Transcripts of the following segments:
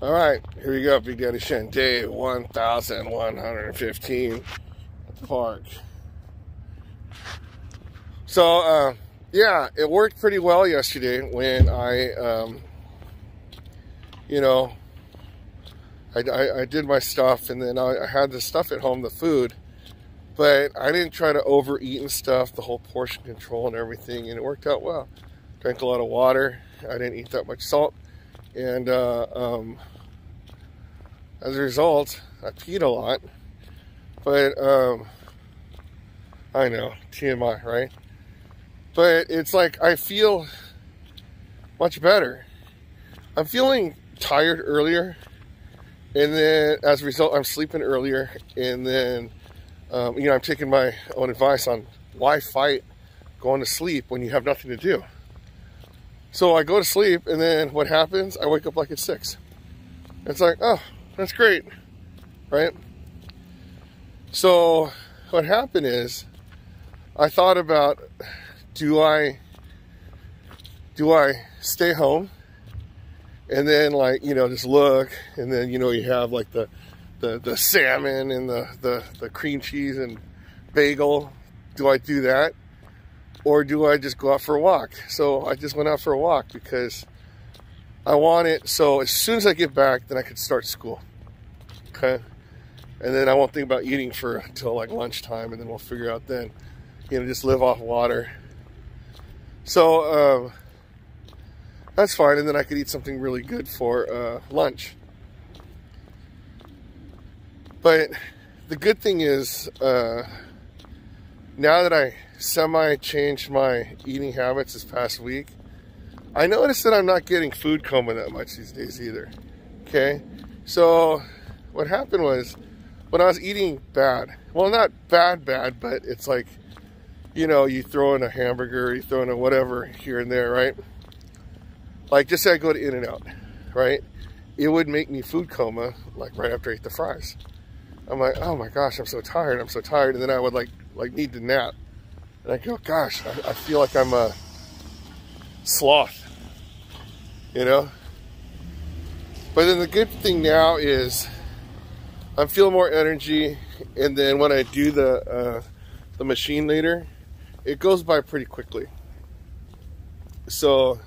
All right, here we go, Big Daddy Shen, day 1115 at the park. So, yeah, it worked pretty well yesterday when I did my stuff, and then I had the stuff at home, the food, but I didn't try to overeat and stuff, the whole portion control and everything, and it worked out well. Drank a lot of water. I didn't eat that much salt, and as a result, I peed a lot. But I know, TMI, right? But it's like I feel much better. I'm feeling tired earlier, and then as a result, I'm sleeping earlier, and then I'm taking my own advice on why fight going to sleep when you have nothing to do. So I go to sleep, and then what happens? I wake up like at 6. It's like, oh, that's great, right? So what happened is I thought about, do I stay home and then, like, just look, and then you have like the salmon and the cream cheese and bagel. Do I do that, or do I just go out for a walk? So I just went out for a walk because I want it so as soon as I get back, then I could start school. Okay, and then I won't think about eating until like lunchtime, and then we'll figure out then, just live off water. So that's fine, and then I could eat something really good for lunch. But the good thing is, now that I semi-changed my eating habits this past week, I noticed that I'm not getting food coma that much these days either. Okay, so what happened was, when I was eating bad, well, not bad, but it's like, you throw in a hamburger, you throw in a whatever here and there, right? Like, just say I go to In-N-Out, right? It would make me food coma, like right after I ate the fries. I'm like, oh my gosh, I'm so tired, and then I would like need to nap. And I go, gosh, I feel like I'm a sloth, But then the good thing now is I'm feeling more energy, and then when I do the machine later, it goes by pretty quickly. So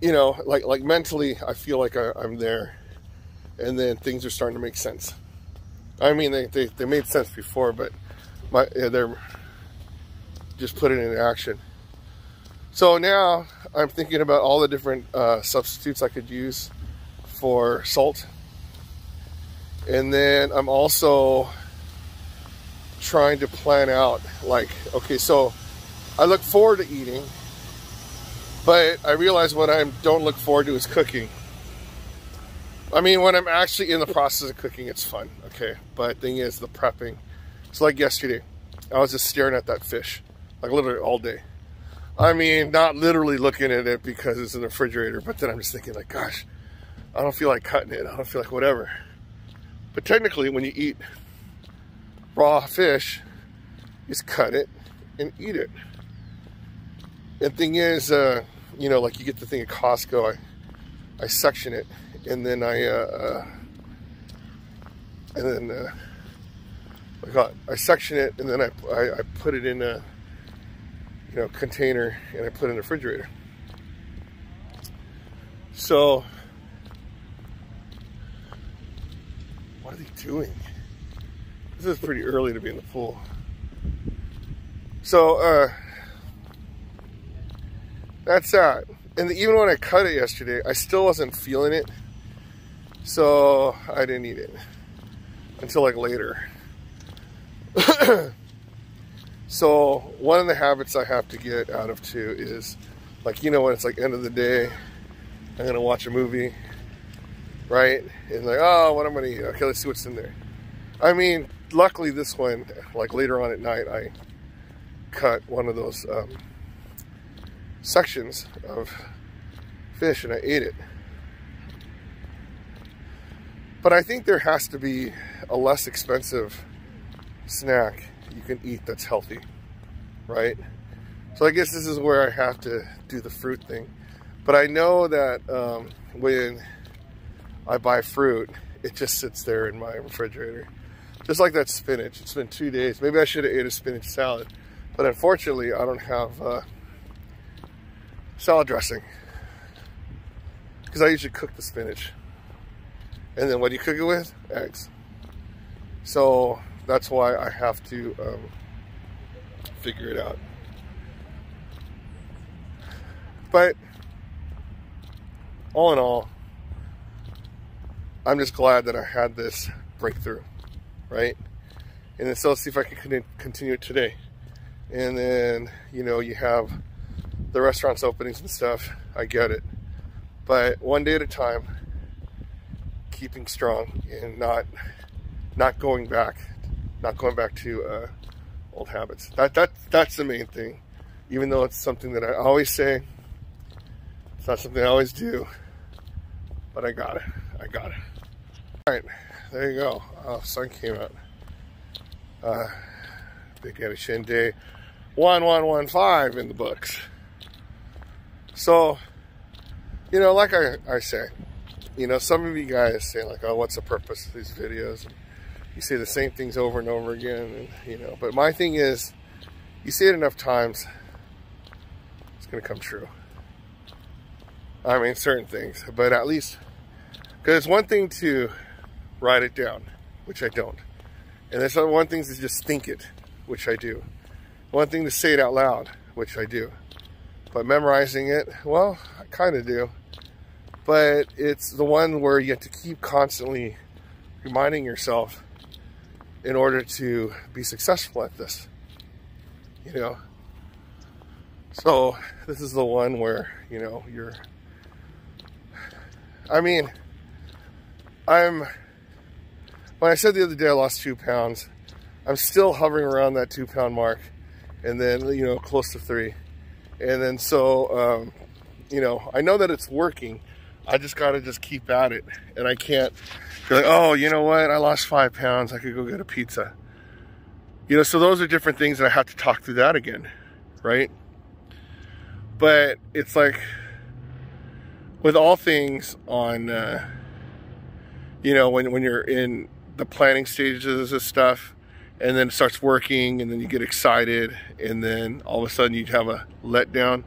like mentally, I feel like I'm there, and then things are starting to make sense. I mean, they made sense before, but they're just putting it in action. So now I'm thinking about all the different substitutes I could use for salt, and then I'm also trying to plan out, like, okay, so I look forward to eating, but I realize what I don't look forward to is cooking. I mean, when I'm actually in the process of cooking, it's fun, okay? But the thing is, the prepping. So like yesterday, I was just staring at that fish, like literally all day. I mean, not literally looking at it because it's in the refrigerator, but then I'm just thinking like, gosh, I don't feel like cutting it. I don't feel like whatever. But technically, when you eat raw fish, you just cut it and eat it. And thing is, like you get the thing at Costco, I section it, and then I section it, and then I put it in a container, and I put it in the refrigerator. So what are they doing? This is pretty early to be in the pool. So that's that. And even when I cut it yesterday, I still wasn't feeling it, so I didn't eat it until like later. So one of the habits I have to get out of too is, like, when it's like end of the day, I'm gonna watch a movie, right? And like, oh, what I'm gonna eat? Okay, let's see what's in there. I mean, luckily this one, like later on at night, I cut one of those sections of fish and I ate it. But I think there has to be a less expensive snack you can eat that's healthy, right? So I guess this is where I have to do the fruit thing. But I know that when I buy fruit, it just sits there in my refrigerator. Just like that spinach. It's been 2 days. Maybe I should have ate a spinach salad. But unfortunately, I don't have salad dressing. Because I usually cook the spinach. And then what do you cook it with? Eggs. So that's why I have to figure it out. But all in all, I'm just glad that I had this breakthrough, right? And then so let's see if I can continue it today. And then, you know, you have the restaurants openings and stuff. I get it. But one day at a time, keeping strong and not going back to old habits. That's the main thing. Even though it's something that I always say, it's not something I always do, but I got it. All right, there you go. Sun came out. Big Daddy Shin Day 1115 in the books. So, you know, like I say, you know, some of you guys say like, oh, what's the purpose of these videos? And you say the same things over and over again, and you know, but my thing is, you say it enough times, it's gonna come true. I mean, certain things, but at least, because it's one thing to write it down, which I don't. And there's one thing to just think it, which I do. One thing to say it out loud, which I do. But memorizing it, well, I kind of do. But it's the one where you have to keep constantly reminding yourself in order to be successful at this, you know. So this is the one where, you know, when I said the other day I lost 2 pounds, I'm still hovering around that 2 pound mark, and then, you know, close to 3. And then so, you know, I know that it's working. I just got to just keep at it. And I can't be like, oh, you know what? I lost 5 pounds. I could go get a pizza. You know, so those are different things that I have to talk through that again, right? But it's like, with all things on, you know, when you're in the planning stages of stuff, and then it starts working, and then you get excited, and then all of a sudden you have a letdown.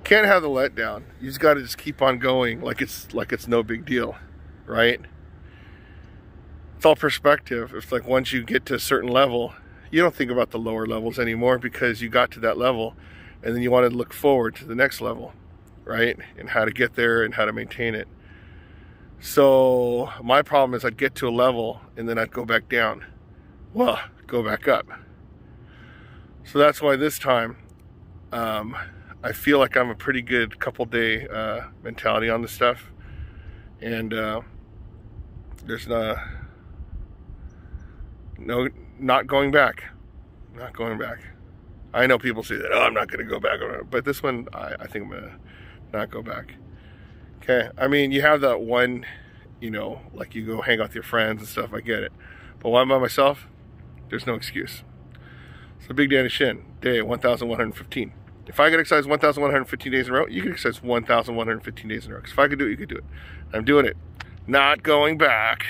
Can't have the letdown. You just got to just keep on going like it's no big deal, right? It's all perspective. It's like once you get to a certain level, you don't think about the lower levels anymore because you got to that level, and then you want to look forward to the next level, right? And how to get there and how to maintain it. So my problem is I'd get to a level and then I'd go back down. Well, go back up. So that's why this time I feel like I'm a pretty good couple-day mentality on this stuff. And there's not going back. Not going back. I know people say that, oh, I'm not going to go back. But this one, I think I'm going to not go back. Okay, I mean, you have that one, you know, like you go hang out with your friends and stuff, I get it. But when I'm by myself, there's no excuse. So Big Daddy Shin, day 1115. If I could exercise 1,115 days in a row, you can exercise 1,115 days in a row. Because if I could do it, you could do it. I'm doing it. Not going back.